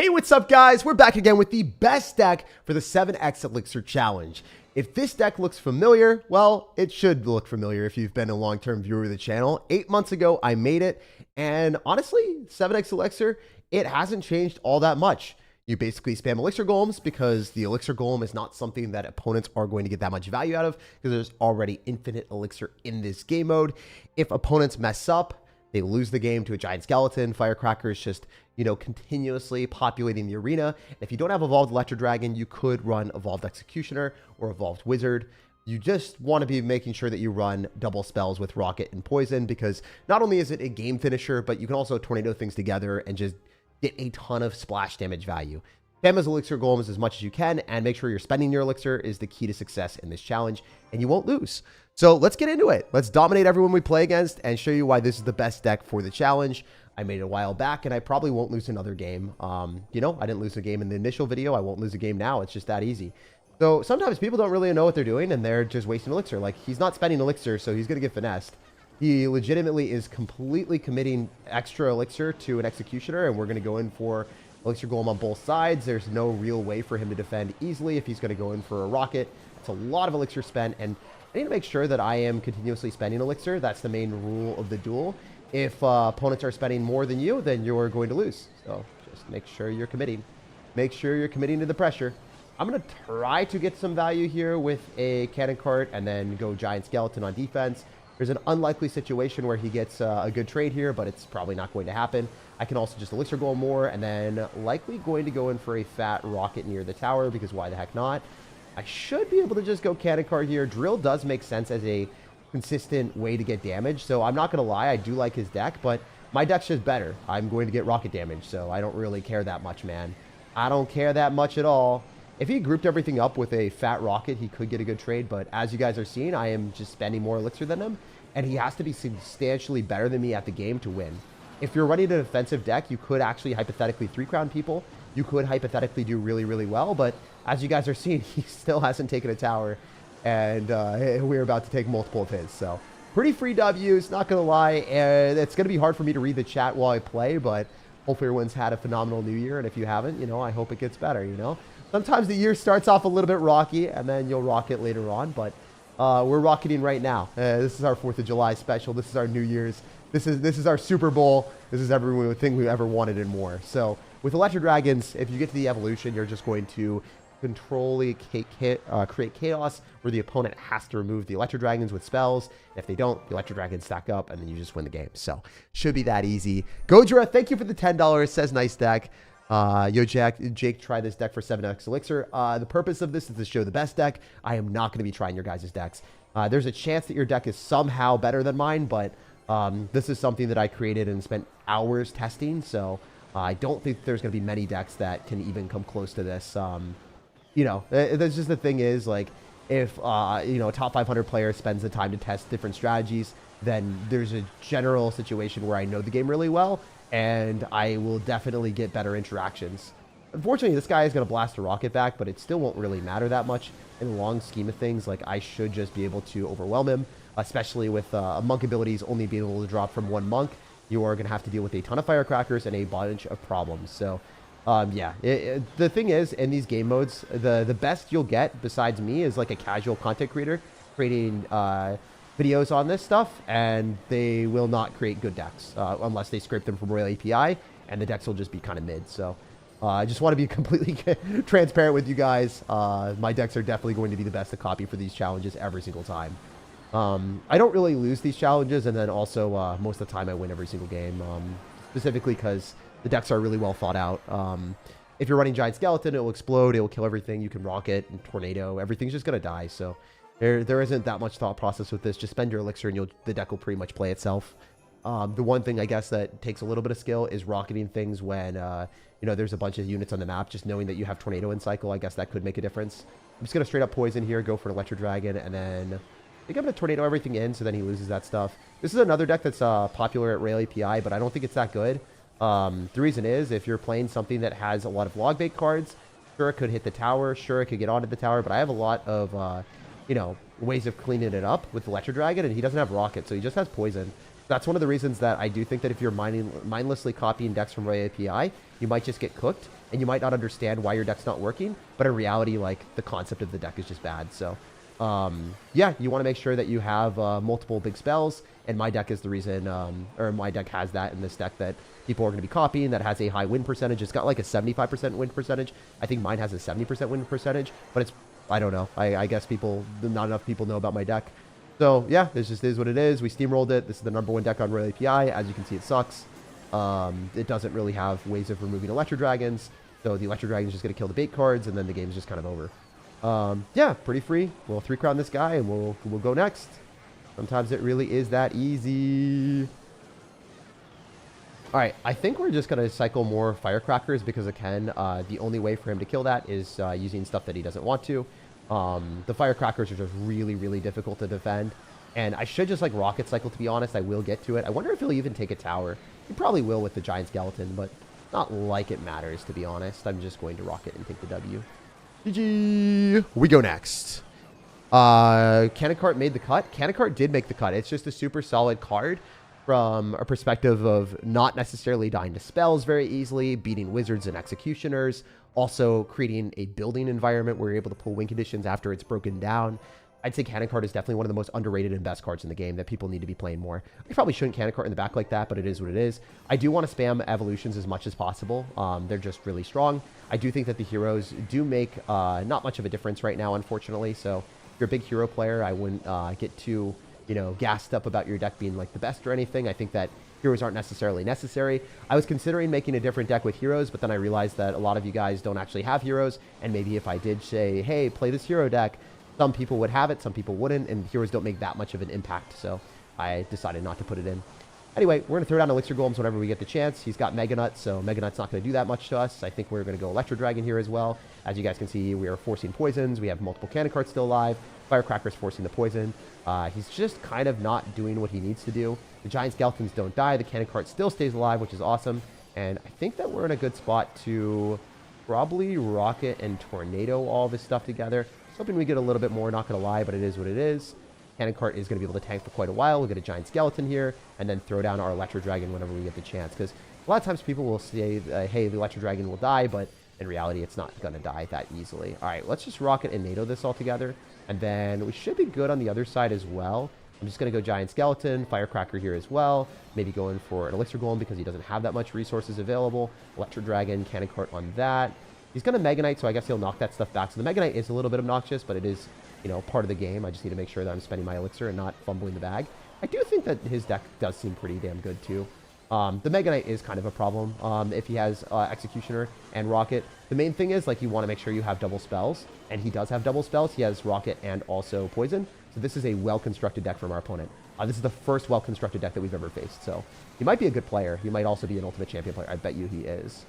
Hey, what's up, guys? We're back again with the best deck for the 7x Elixir Challenge. If this deck looks familiar, well, it should look familiar if you've been a long-term viewer of the channel. 8 months ago, I made it, and honestly, 7x Elixir, it hasn't changed all that much. You basically spam Elixir Golems because the Elixir Golem is not something that opponents are going to get that much value out of because there's already infinite Elixir in this game mode. If opponents mess up, they lose the game to a giant skeleton. Firecracker is just, continuously populating the arena. If you don't have Evolved Electro Dragon, you could run Evolved Executioner or Evolved Wizard. You just want to be making sure that you run double spells with Rocket and Poison because not only is it a game finisher, but you can also tornado things together and just get a ton of splash damage value. Spam those Elixir Golems as much as you can and make sure you're spending your Elixir is the key to success in this challenge, and you won't lose. So let's get into it. Let's dominate everyone we play against and show you why this is the best deck for the challenge. I made it a while back, and I probably won't lose another game. I didn't lose a game in the initial video. I won't lose a game now. It's just that easy. So sometimes people don't really know what they're doing, and they're just wasting Elixir. Like, he's not spending Elixir, so he's going to get finessed. He legitimately is completely committing extra Elixir to an Executioner, and we're going to go in for Elixir Golem on both sides. There's no real way for him to defend easily if he's going to go in for a Rocket. It's a lot of Elixir spent, and I need to make sure that I am continuously spending Elixir. That's the main rule of the duel. If opponents are spending more than you, then you're going to lose. So just make sure you're committing. Make sure you're committing to the pressure. I'm going to try to get some value here with a Cannon Cart and then go Giant Skeleton on defense. There's an unlikely situation where he gets a good trade here, but it's probably not going to happen. I can also just Elixir Golem more and then likely going to go in for a fat Rocket near the tower because why the heck not? I should be able to just go Cannon Cart here. Drill does make sense as a consistent way to get damage, so I'm not going to lie, I do like his deck, but my deck's just better. I'm going to get Rocket damage, so I don't really care that much, man. I don't care that much at all. If he grouped everything up with a fat Rocket, he could get a good trade, but as you guys are seeing, I am just spending more Elixir than him, and he has to be substantially better than me at the game to win. If you're running a defensive deck, you could actually hypothetically 3-crown people. You could hypothetically do really, really well, but as you guys are seeing, he still hasn't taken a tower, and we're about to take multiple of his. So pretty free W's, not going to lie. It's going to be hard for me to read the chat while I play, but hopefully everyone's had a phenomenal new year, and if you haven't, I hope it gets better, Sometimes the year starts off a little bit rocky, and then you'll rock it later on, but we're rocketing right now. This is our 4th of July special. This is our New Year's. This is our Super Bowl. This is everything we ever wanted and more. So with Electro Dragons, if you get to the evolution, you're just going to create chaos where the opponent has to remove the Electro Dragons with spells. If they don't, the Electro Dragons stack up, and then you just win the game. So should be that easy. Gojira, thank you for the $10. Says nice deck. Jake, try this deck for 7x Elixir. The purpose of this is to show the best deck. I am not going to be trying your guys' decks. There's a chance that your deck is somehow better than mine, but this is something that I created and spent hours testing, so I don't think there's going to be many decks that can even come close to this. That's just the thing is, like, if, a top 500 player spends the time to test different strategies, then there's a general situation where I know the game really well, and I will definitely get better interactions. Unfortunately, this guy is going to blast a Rocket back, but it still won't really matter that much in the long scheme of things. Like, I should just be able to overwhelm him, especially with monk abilities only being able to drop from one monk. You are going to have to deal with a ton of Firecrackers and a bunch of problems. So, the thing is, in these game modes, the best you'll get, besides me, is like a casual content creator creating videos on this stuff, and they will not create good decks unless they scrape them from Royal API, and the decks will just be kind of mid. So I just want to be completely transparent with you guys. My decks are definitely going to be the best to copy for these challenges every single time. I don't really lose these challenges, and then also most of the time I win every single game, specifically because the decks are really well thought out. If you're running Giant Skeleton, it will explode, it will kill everything, you can Rocket and Tornado, everything's just going to die, so there isn't that much thought process with this. Just spend your Elixir and the deck will pretty much play itself. The one thing I guess that takes a little bit of skill is rocketing things when there's a bunch of units on the map. Just knowing that you have Tornado in cycle, I guess that could make a difference. I'm just going to straight up Poison here, go for an Electro Dragon, and then I think I'm going to Tornado everything in, so then he loses that stuff. This is another deck that's popular at Rail API, but I don't think it's that good. The reason is, if you're playing something that has a lot of log bait cards, sure, it could hit the tower, sure, it could get onto the tower, but I have a lot of, ways of cleaning it up with Electro Dragon, and he doesn't have Rocket, so he just has Poison. That's one of the reasons that I do think that if you're mindlessly copying decks from Royal API, you might just get cooked, and you might not understand why your deck's not working, but in reality, like, the concept of the deck is just bad. So, yeah, you want to make sure that you have multiple big spells, and my deck is the reason, or my deck has that in this deck that people are going to be copying, that has a high win percentage. It's got like a 75% win percentage. I think mine has a 70% win percentage, but it's, I don't know. I guess not enough people know about my deck. So, yeah, this just is what it is. We steamrolled it. This is the #1 deck on Royal API. As you can see, it sucks. It doesn't really have ways of removing Electro Dragons. So the Electro Dragon is just going to kill the bait cards, and then the game's just kind of over. Yeah, pretty free. We'll 3-crown this guy, and we'll go next. Sometimes it really is that easy. All right, I think we're just going to cycle more Firecrackers because, again, the only way for him to kill that is using stuff that he doesn't want to. The Firecrackers are just really, really difficult to defend. And I should just, like, Rocket Cycle, to be honest. I will get to it. I wonder if he'll even take a tower. He probably will with the Giant Skeleton, but not like it matters, to be honest. I'm just going to Rocket and take the W. GG. We go next. Cannon Cart made the cut. Cannon Cart did make the cut. It's just a super solid card from a perspective of not necessarily dying to spells very easily, beating wizards and executioners, also creating a building environment where you're able to pull win conditions after it's broken down. I'd say Cannon Cart is definitely one of the most underrated and best cards in the game that people need to be playing more. I probably shouldn't Cannon Cart in the back like that, but it is what it is. I do want to spam evolutions as much as possible. They're just really strong. I do think that the heroes do make not much of a difference right now, unfortunately. So if you're a big hero player, I wouldn't get too, gassed up about your deck being like the best or anything. I think that heroes aren't necessarily necessary. I was considering making a different deck with heroes, but then I realized that a lot of you guys don't actually have heroes. And maybe if I did say, hey, play this hero deck, some people would have it, some people wouldn't, and heroes don't make that much of an impact, so I decided not to put it in. Anyway, we're going to throw down Elixir Golems whenever we get the chance. He's got Mega Nut, so Mega Nut's not going to do that much to us. I think we're going to go Electro Dragon here as well. As you guys can see, we are forcing poisons. We have multiple Cannon Carts still alive. Firecracker's forcing the poison. He's just kind of not doing what he needs to do. The Giant Skeletons don't die. The Cannon Cart still stays alive, which is awesome. And I think that we're in a good spot to probably Rocket and Tornado all this stuff together. Hoping we get a little bit more, not going to lie, but it is what it is. Cannon Cart is going to be able to tank for quite a while. We'll get a Giant Skeleton here, and then throw down our Electro Dragon whenever we get the chance. Because a lot of times people will say, hey, the Electro Dragon will die, but in reality, it's not going to die that easily. All right, let's just Rocket and NATO this all together, and then we should be good on the other side as well. I'm just going to go Giant Skeleton, Firecracker here as well. Maybe going for an Elixir Golem because he doesn't have that much resources available. Electro Dragon, Cannon Cart on that. He's going to Mega Knight, so I guess he'll knock that stuff back. So the Mega Knight is a little bit obnoxious, but it is, part of the game. I just need to make sure that I'm spending my Elixir and not fumbling the bag. I do think that his deck does seem pretty damn good, too. The Mega Knight is kind of a problem if he has Executioner and Rocket. The main thing is, like, you want to make sure you have double spells, and he does have double spells. He has Rocket and also Poison. So this is a well-constructed deck from our opponent. This is the first well-constructed deck that we've ever faced. So he might be a good player. He might also be an Ultimate Champion player. I bet you he is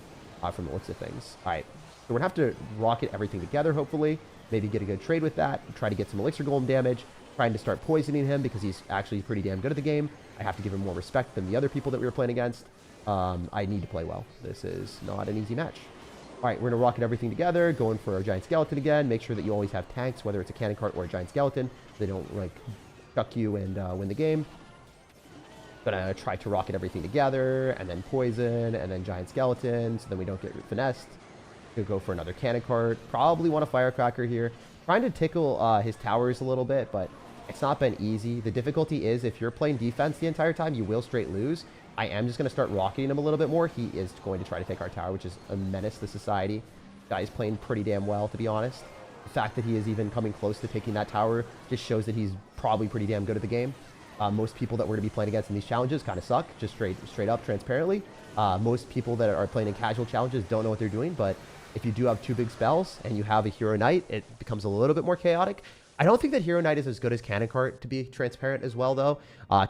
from the looks of things. All right. So we're going to have to Rocket everything together, hopefully. Maybe get a good trade with that. Try to get some Elixir Golem damage. Trying to start poisoning him because he's actually pretty damn good at the game. I have to give him more respect than the other people that we were playing against. I need to play well. This is not an easy match. All right, we're going to Rocket everything together. Going for a Giant Skeleton again. Make sure that you always have tanks, whether it's a Cannon Cart or a Giant Skeleton. They don't, like, chuck you and win the game. Gonna try to Rocket everything together, and then Poison, and then Giant Skeleton, so then we don't get finessed. Go for another Cannon Cart. Probably want a Firecracker here. Trying to tickle his towers a little bit, but it's not been easy. The difficulty is if you're playing defense the entire time, you will straight lose. I am just going to start rocketing him a little bit more. He is going to try to take our tower, which is a menace to society. Guy's playing pretty damn well, to be honest. The fact that he is even coming close to taking that tower just shows that he's probably pretty damn good at the game. Most people that we're going to be playing against in these challenges kind of suck, just straight up, transparently. Most people that are playing in casual challenges don't know what they're doing, but if you do have two big spells and you have a Hero Knight, it becomes a little bit more chaotic. I don't think that Hero Knight is as good as Cannon Cart, to be transparent as well, though.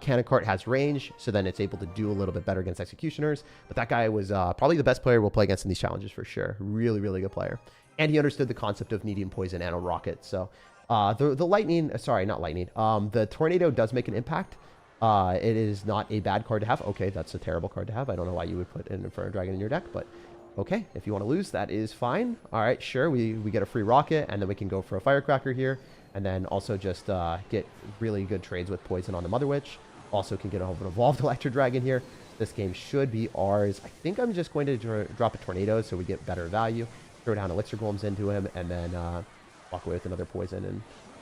Cannon Cart has range, so then it's able to do a little bit better against Executioners. But that guy was probably the best player we'll play against in these challenges for sure. Really, really good player. And he understood the concept of needing Poison and a Rocket. So the Lightning, sorry, not Lightning. The Tornado does make an impact. It is not a bad card to have. Okay, that's a terrible card to have. I don't know why you would put an Inferno Dragon in your deck, but okay, if you want to lose, that is fine. All right, sure, we get a free Rocket, and then we can go for a Firecracker here, and then also just get really good trades with Poison on the Mother Witch. Also can get an Evolved Electro Dragon here. This game should be ours. I think I'm just going to drop a tornado so we get better value. Throw down Elixir Golems into him, and then walk away with another poison and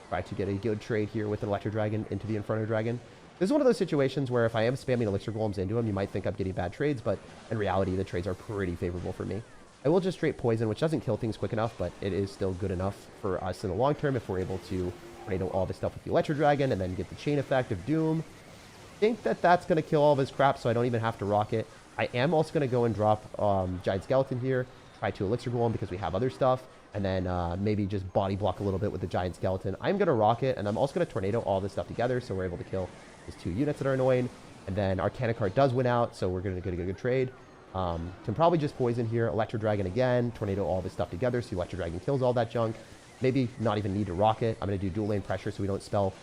try to get a good trade here with an Electro Dragon into the Inferno Dragon. This is one of those situations where if I am spamming Elixir Golems into him, you might think I'm getting bad trades, but in reality, the trades are pretty favorable for me. I will just straight poison, which doesn't kill things quick enough, but it is still good enough for us in the long term if we're able to tornado all this stuff with the Electro Dragon and then get the chain effect of Doom. I think that that's going to kill all of his crap, so I don't even have to rock it. I am also going to go and drop Giant Skeleton here, try to Elixir Golem because we have other stuff, and then maybe just body block a little bit with the Giant Skeleton. I'm going to rock it, and I'm also going to tornado all this stuff together, so we're able to kill these 2 units that are annoying. And then our Cannon card does win out, so we're going to get a good trade. Can probably just poison here, Electro Dragon again, tornado all this stuff together, so Electro Dragon kills all that junk. Maybe not even need to rock it. I'm going to do dual lane pressure so we don't spell,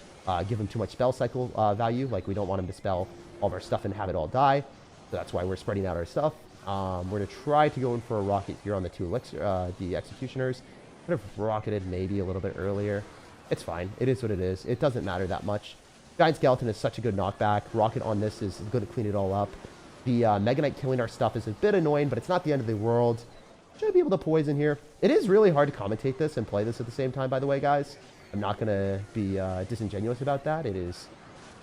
give him too much spell cycle value. Like, we don't want him to spell all of our stuff and have it all die. So that's why we're spreading out our stuff. We're going to try to go in for a rocket here on the 2 Elixir, the Executioners. Could have rocketed maybe a little bit earlier. It's fine. It is what it is. It doesn't matter that much. Giant Skeleton is such a good knockback. Rocket on this is going to clean it all up. The Mega Knight killing our stuff is a bit annoying, but it's not the end of the world. Should I be able to poison here? It is really hard to commentate this and play this at the same time, by the way, guys. I'm not going to be disingenuous about that. It is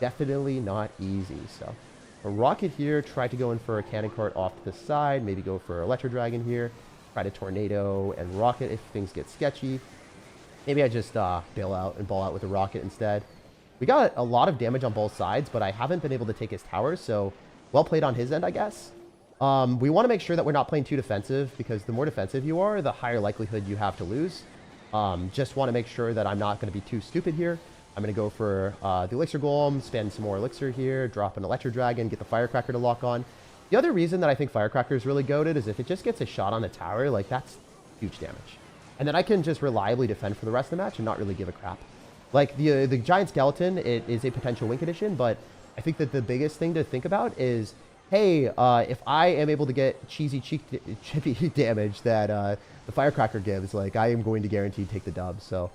definitely not easy. So, a rocket here. Try to go in for a cannon cart off to the side. Maybe go for Electro Dragon here. Try to tornado and rocket if things get sketchy. Maybe I just bail out and ball out with a rocket instead. We got a lot of damage on both sides, but I haven't been able to take his towers, so well played on his end, I guess. We want to make sure that we're not playing too defensive, because the more defensive you are, the higher likelihood you have to lose. Just want to make sure that I'm not going to be too stupid here. I'm going to go for the Elixir Golem, spend some more Elixir here, drop an Electro Dragon, get the Firecracker to lock on. The other reason that I think Firecracker is really goated is if it just gets a shot on the tower, like, that's huge damage. And then I can just reliably defend for the rest of the match and not really give a crap. Like, the Giant Skeleton, it is a potential win condition, but I think that the biggest thing to think about is, hey, if I am able to get chippy damage that the Firecracker gives, like, I am going to guarantee take the dub. So,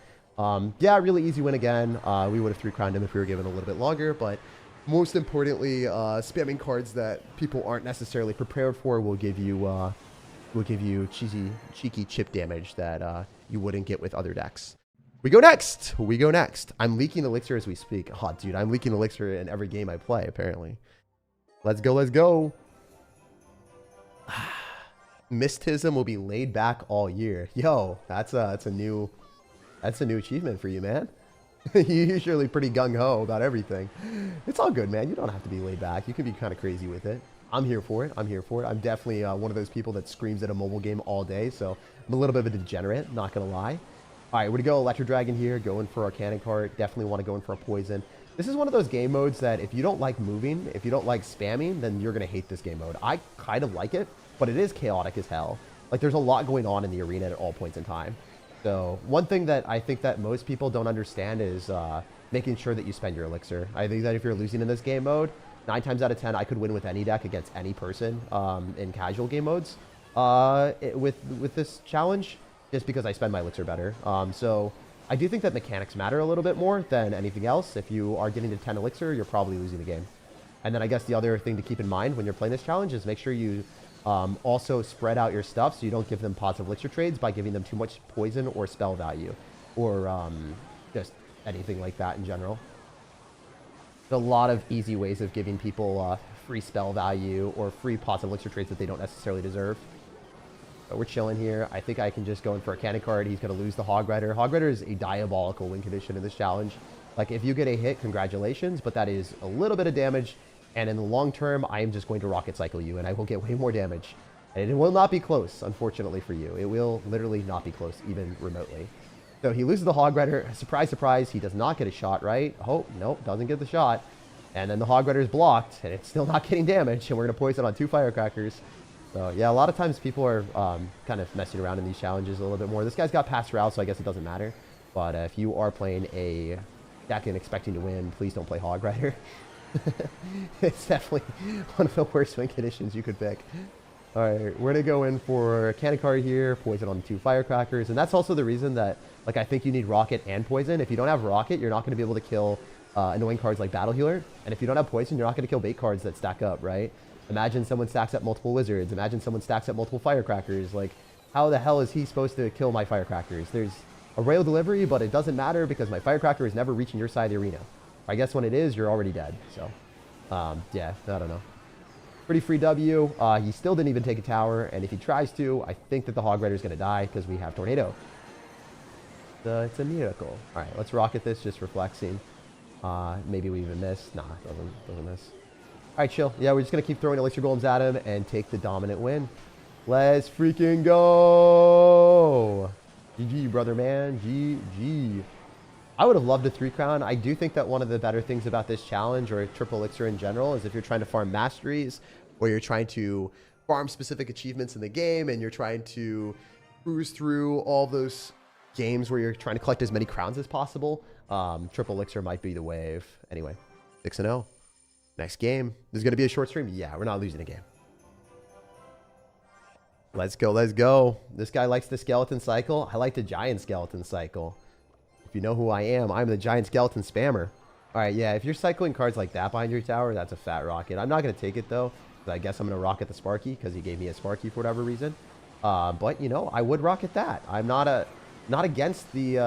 yeah, really easy win again. We would have 3-crowned him if we were given a little bit longer, but most importantly, spamming cards that people aren't necessarily prepared for will give you cheeky chip damage that you wouldn't get with other decks. We go next. I'm leaking Elixir as we speak. Oh, dude, I'm leaking Elixir in every game I play, apparently. Let's go. Mystism will be laid back all year. Yo, that's a new achievement for you, man. You're usually pretty gung-ho about everything. It's all good, man. You don't have to be laid back. You can be kind of crazy with it. I'm here for it. I'm definitely one of those people that screams at a mobile game all day, so I'm a little bit of a degenerate, not going to lie. All right, we're going to go Electro Dragon here, going for our Cannon Cart. Definitely want to go in for a Poison. This is one of those game modes that if you don't like moving, if you don't like spamming, then you're going to hate this game mode. I kind of like it, but it is chaotic as hell. Like, there's a lot going on in the arena at all points in time. So one thing that I think that most people don't understand is making sure that you spend your Elixir. I think that if you're losing in this game mode, 9 times out of 10, I could win with any deck against any person in casual game modes with this challenge, just because I spend my Elixir better. So I do think that mechanics matter a little bit more than anything else. If you are getting to 10 Elixir, you're probably losing the game. And then I guess the other thing to keep in mind when you're playing this challenge is make sure you also spread out your stuff so you don't give them positive Elixir trades by giving them too much poison or spell value, or just anything like that in general. There's a lot of easy ways of giving people free spell value or free positive Elixir trades that they don't necessarily deserve. But we're chilling here. I think I can just go in for a Cannon Card. He's going to lose the Hog Rider. Hog Rider is a diabolical win condition in this challenge. Like, if you get a hit, congratulations, but that is a little bit of damage. And in the long term, I am just going to Rocket Cycle you, and I will get way more damage. And it will not be close, unfortunately for you. It will literally not be close, even remotely. So he loses the Hog Rider. Surprise, surprise, he does not get a shot, right? Oh, nope, doesn't get the shot. And then the Hog Rider is blocked, and it's still not getting damage, and we're going to poison on 2 Firecrackers. So, yeah, a lot of times people are kind of messing around in these challenges a little bit more. This guy's got Pass Route, so I guess it doesn't matter. But if you are playing a deck and expecting to win, please don't play Hog Rider. It's definitely one of the worst win conditions you could pick. All right, we're going to go in for Cannon Card here, poison on 2 Firecrackers. And that's also the reason that, like, I think you need Rocket and Poison. If you don't have Rocket, you're not going to be able to kill annoying cards like Battle Healer. And if you don't have Poison, you're not going to kill bait cards that stack up, right? Imagine someone stacks up multiple wizards. Imagine someone stacks up multiple firecrackers. Like, how the hell is he supposed to kill my firecrackers? There's a rail delivery, but it doesn't matter because my firecracker is never reaching your side of the arena. I guess when it is, you're already dead. So, yeah, I don't know. Pretty free W. He still didn't even take a tower, and if he tries to, I think that the Hog Rider is going to die because we have Tornado. It's a miracle. All right, let's rocket this just for flexing. Maybe we even miss. Nah, doesn't miss. All right, chill. Yeah, we're just going to keep throwing Elixir Golems at him and take the dominant win. Let's freaking go. GG, brother, man. GG. I would have loved a 3-crown. I do think that one of the better things about this challenge or triple elixir in general is if you're trying to farm masteries or you're trying to farm specific achievements in the game and you're trying to cruise through all those games where you're trying to collect as many crowns as possible, triple elixir might be the wave. Anyway, 6-0. Next game. This is going to be a short stream. Yeah, we're not losing a game. Let's go. Let's go. This guy likes the skeleton cycle. I like the giant skeleton cycle. If you know who I am, I'm the giant skeleton spammer. All right, yeah, if you're cycling cards like that behind your tower, that's a fat rocket. I'm not going to take it, though. But I guess I'm going to rocket the Sparky because he gave me a Sparky for whatever reason. But, you know, I would rocket that. I'm not against the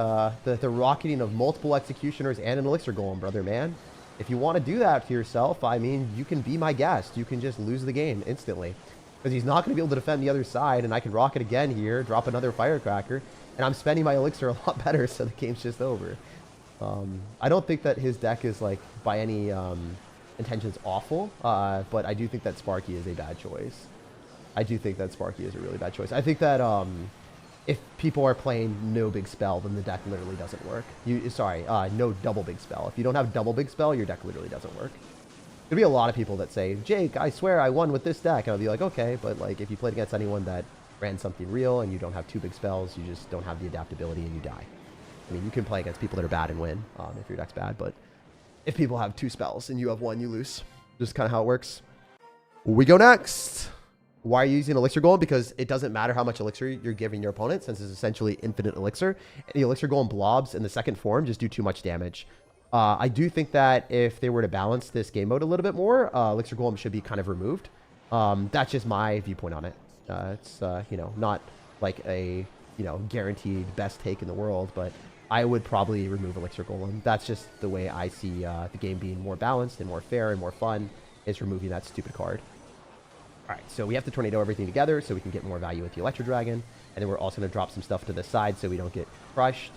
rocketing of multiple executioners and an elixir golem, brother, man. If you want to do that to yourself, I mean, you can be my guest. You can just lose the game instantly. Because he's not going to be able to defend the other side, and I can rocket again here, drop another firecracker, and I'm spending my elixir a lot better, so the game's just over. I don't think that his deck is, like, by any intentions awful, but I do think that Sparky is a bad choice. I do think that Sparky is a really bad choice. I think that if people are playing no big spell, then the deck literally doesn't work. No double big spell. If you don't have double big spell, your deck literally doesn't work. There'll be a lot of people that say, Jake, I swear I won with this deck. And I'll be like, okay, but like if you played against anyone that ran something real and you don't have two big spells, you just don't have the adaptability and you die. I mean, you can play against people that are bad and win if your deck's bad, but if people have two spells and you have one, you lose. Just kind of how it works. We go next. Why are you using Elixir Golem? Because it doesn't matter how much Elixir you're giving your opponent, since it's essentially infinite Elixir. And the Elixir Golem blobs in the second form just do too much damage. I do think that if they were to balance this game mode a little bit more, Elixir Golem should be kind of removed. That's just my viewpoint on it. It's, you know, not like a, you know, guaranteed best take in the world, but I would probably remove Elixir Golem. That's just the way I see the game being more balanced and more fair and more fun, is removing that stupid card. All right, so we have to tornado everything together so we can get more value with the Electro Dragon. And then we're also going to drop some stuff to the side so we don't get crushed.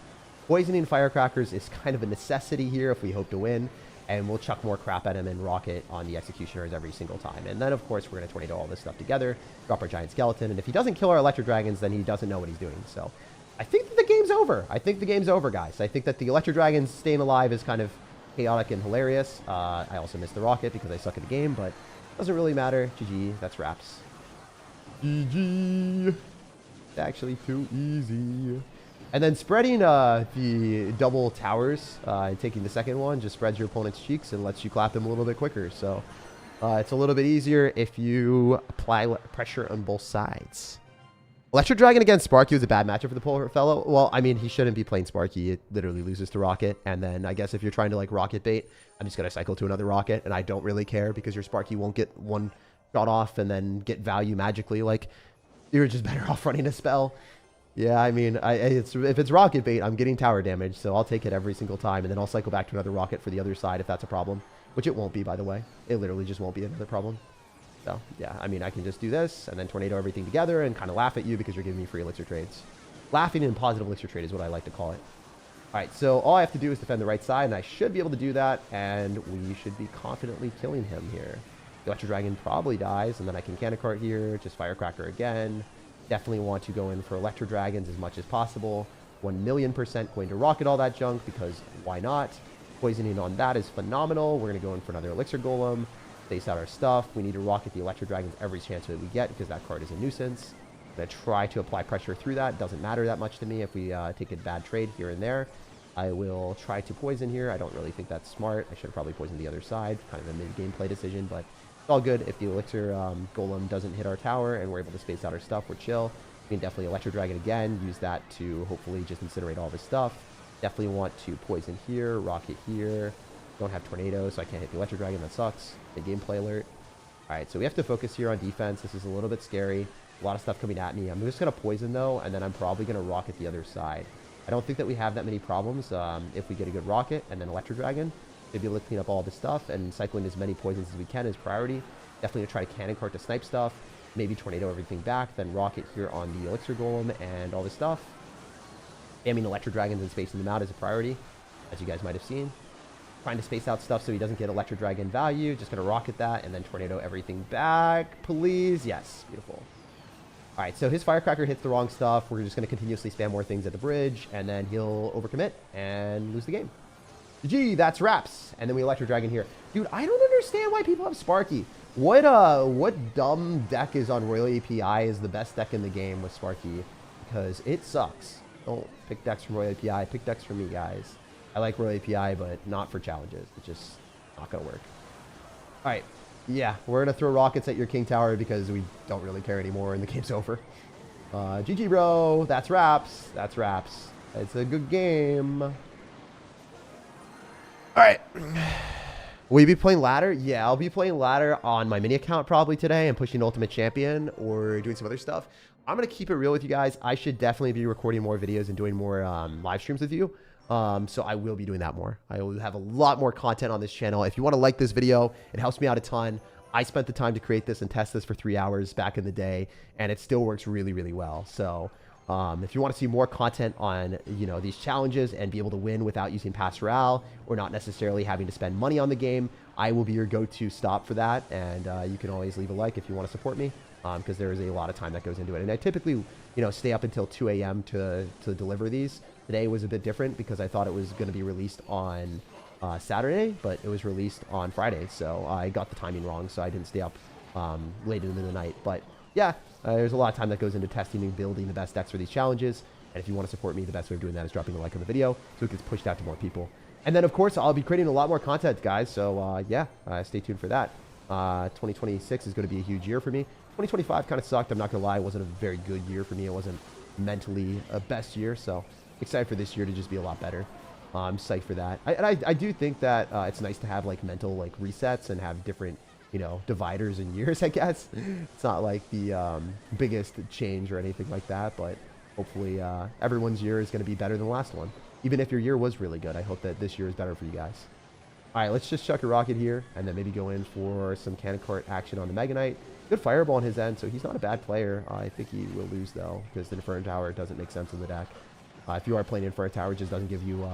Poisoning firecrackers is kind of a necessity here if we hope to win. And we'll chuck more crap at him and rocket on the executioners every single time. And then, of course, we're going to tornado all this stuff together, drop our giant skeleton. And if he doesn't kill our Electro Dragons, then he doesn't know what he's doing. So I think that the game's over. I think the game's over, guys. I think that the Electro Dragons staying alive is kind of chaotic and hilarious. I also missed the rocket because I suck at the game, but doesn't really matter. GG. That's wraps. GG. It's actually too easy. And then spreading the double towers and taking the second one just spreads your opponent's cheeks and lets you clap them a little bit quicker. So it's a little bit easier if you apply pressure on both sides. Electro Dragon against Sparky was a bad matchup for the poor fellow. Well, I mean, he shouldn't be playing Sparky. It literally loses to Rocket. And then I guess if you're trying to like Rocket bait, I'm just going to cycle to another Rocket. And I don't really care because your Sparky won't get one shot off and then get value magically. Like, you're just better off running a spell. Yeah, I mean, if it's Rocket bait, I'm getting tower damage. So I'll take it every single time. And then I'll cycle back to another Rocket for the other side if that's a problem. Which it won't be, by the way. It literally just won't be another problem. So, yeah, I mean, I can just do this and then tornado everything together and kind of laugh at you because you're giving me free elixir trades. Laughing in positive elixir trade is what I like to call it. All right, so all I have to do is defend the right side, and I should be able to do that, and we should be confidently killing him here. The Electro Dragon probably dies, and then I can Cannon Cart here, just Firecracker again. Definitely want to go in for Electro Dragons as much as possible. 1,000,000% going to rocket all that junk because why not? Poisoning on that is phenomenal. We're going to go in for another Elixir Golem. Space out our stuff. We need to rocket the Electro Dragons every chance that we get because that card is a nuisance. I'm going to try to apply pressure through that. Doesn't matter that much to me if we take a bad trade here and there. I will try to poison here. I don't really think that's smart. I should have probably poisoned the other side. Kind of a mid-game play decision, but it's all good. If the Elixir Golem doesn't hit our tower and we're able to space out our stuff, we're chill. We can definitely Electro Dragon again. Use that to hopefully just incinerate all this stuff. Definitely want to poison here, rocket here. Don't have tornado, so I can't hit the Electro Dragon. That sucks. Big gameplay alert. All All right, so we have to focus here on defense. This is a little bit scary. A lot of stuff coming at me. I'm just going to poison, though, and then I'm probably going to rocket the other side. I don't think that we have that many problems if we get a good rocket and then Electro Dragon. Maybe able to clean up all this stuff and cycling as many poisons as we can is priority. Definitely try to cannon cart to snipe stuff. Maybe tornado everything back, then rocket here on the Elixir Golem and all this stuff. I mean, Electro Dragons and spacing them out is a priority, as you guys might have seen. Trying to space out stuff so he doesn't get Electro Dragon value. Just going to rocket that and then tornado everything back, please. Yes, beautiful. All right, so his Firecracker hits the wrong stuff. We're just going to continuously spam more things at the bridge, and then he'll overcommit and lose the game. GG, that's wraps. And then we Electro Dragon here. Dude, I don't understand why people have Sparky. What dumb deck is on Royal API is the best deck in the game with Sparky? Because it sucks. Don't pick decks from Royal API. Pick decks from me, guys. I like Royal API, but not for challenges. It's just not going to work. All right. Yeah, we're going to throw rockets at your King Tower because we don't really care anymore and the game's over. GG, bro. That's wraps. That's wraps. It's a good game. All right. Will you be playing ladder? Yeah, I'll be playing ladder on my mini account probably today and pushing Ultimate Champion or doing some other stuff. I'm going to keep it real with you guys. I should definitely be recording more videos and doing more live streams with you. So I will be doing that more. I will have a lot more content on this channel. If you want to like this video, it helps me out a ton. I spent the time to create this and test this for 3 hours back in the day, and it still works really, really well. So if you want to see more content on, you know, these challenges and be able to win without using Clash Royale or not necessarily having to spend money on the game, I will be your go-to stop for that. And you can always leave a like if you want to support me, because there is a lot of time that goes into it. And I typically, you know, stay up until 2 a.m. to deliver these. Today was a bit different because I thought it was going to be released on Saturday, but it was released on Friday. So I got the timing wrong, so I didn't stay up late into the night. But yeah, there's a lot of time that goes into testing and building the best decks for these challenges. And if you want to support me, the best way of doing that is dropping a like on the video so it gets pushed out to more people. And then, of course, I'll be creating a lot more content, guys. So yeah, stay tuned for that. 2026 is going to be a huge year for me. 2025 kind of sucked. I'm not going to lie. It wasn't a very good year for me. It wasn't mentally a best year. So excited for this year to just be a lot better. I'm psyched for that. I do think that it's nice to have like mental like resets and have different, you know, dividers in years, I guess. It's not like the biggest change or anything like that, but hopefully everyone's year is going to be better than the last one. Even if your year was really good, I hope that this year is better for you guys. All right, let's just chuck a rocket here and then maybe go in for some cannon cart action on the Mega Knight. Good fireball on his end, so he's not a bad player. I think he will lose, though, because the Inferno Tower doesn't make sense in the deck. If you are playing Inferno Tower, it just doesn't give you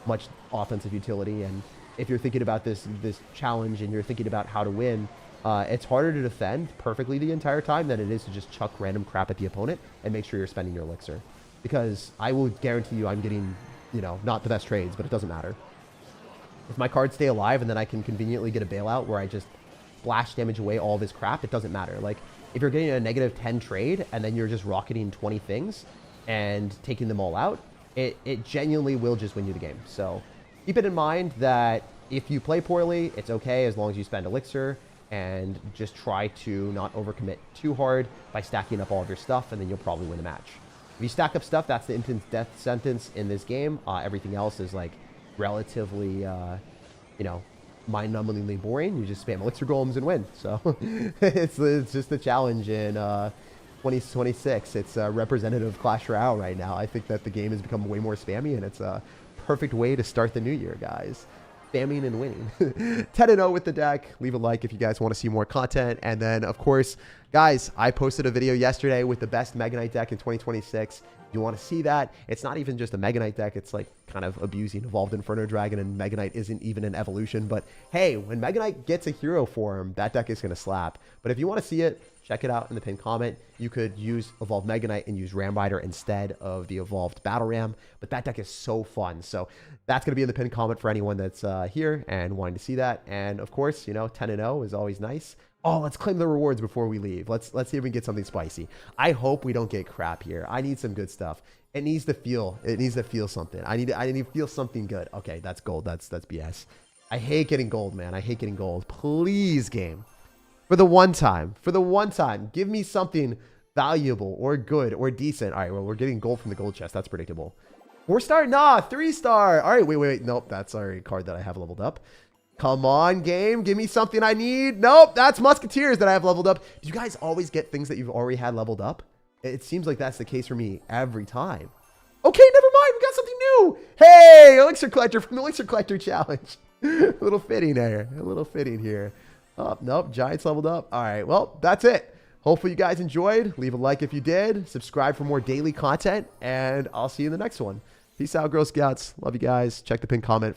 much offensive utility. And if you're thinking about this challenge and you're thinking about how to win, it's harder to defend perfectly the entire time than it is to just chuck random crap at the opponent and make sure you're spending your elixir. Because I will guarantee you I'm getting, you know, not the best trades, but it doesn't matter. If my cards stay alive and then I can conveniently get a bailout where I just splash damage away all of his crap, it doesn't matter. Like, if you're getting a -10 trade and then you're just rocketing 20 things and taking them all out, it genuinely will just win you the game. So keep it in mind that if you play poorly, it's okay as long as you spend elixir and just try to not overcommit too hard by stacking up all of your stuff, and then you'll probably win the match. If you stack up stuff, that's the instant death sentence in this game. Everything else is like relatively, you know, mind-numbingly boring. You just spam elixir golems and win. So it's just a challenge in 2026. It's representative of Clash Royale right now. I think that the game has become way more spammy, and it's a perfect way to start the new year, guys. Spamming and winning. 10-0 with the deck. Leave a like if you guys want to see more content. And then, of course, guys, I posted a video yesterday with the best Mega Knight deck in 2026. You want to see that? It's not even just a Mega Knight deck. It's like kind of abusing Evolved Inferno Dragon, and Mega Knight isn't even an evolution. But hey, when Mega Knight gets a hero form, that deck is going to slap. But if you want to see it, check it out in the pinned comment. You could use Evolved Mega Knight and use Ram Rider instead of the Evolved Battle Ram. But that deck is so fun. So that's going to be in the pinned comment for anyone that's here and wanting to see that. And of course, you know, 10-0 is always nice. Oh, let's claim the rewards before we leave. Let's see if we can get something spicy. I hope we don't get crap here. I need some good stuff. It needs to feel something. I need to feel something good. Okay, that's gold. That's BS. I hate getting gold, man. I hate getting gold. Please, game. For the one time, give me something valuable or good or decent. All right, well, we're getting gold from the gold chest. That's predictable. 4-star? Nah, 3-star. All right, wait. Nope, that's our card that I have leveled up. Come on, game. Give me something I need. Nope, that's Musketeers that I have leveled up. Do you guys always get things that you've already had leveled up? It seems like that's the case for me every time. Okay, never mind. We got something new. Hey, Elixir Collector from the Elixir Collector Challenge. A little fitting there. A little fitting here. Oh, nope, Giants leveled up. All right, well, that's it. Hopefully you guys enjoyed. Leave a like if you did. Subscribe for more daily content, and I'll see you in the next one. Peace out, Girl Scouts. Love you guys. Check the pinned comment.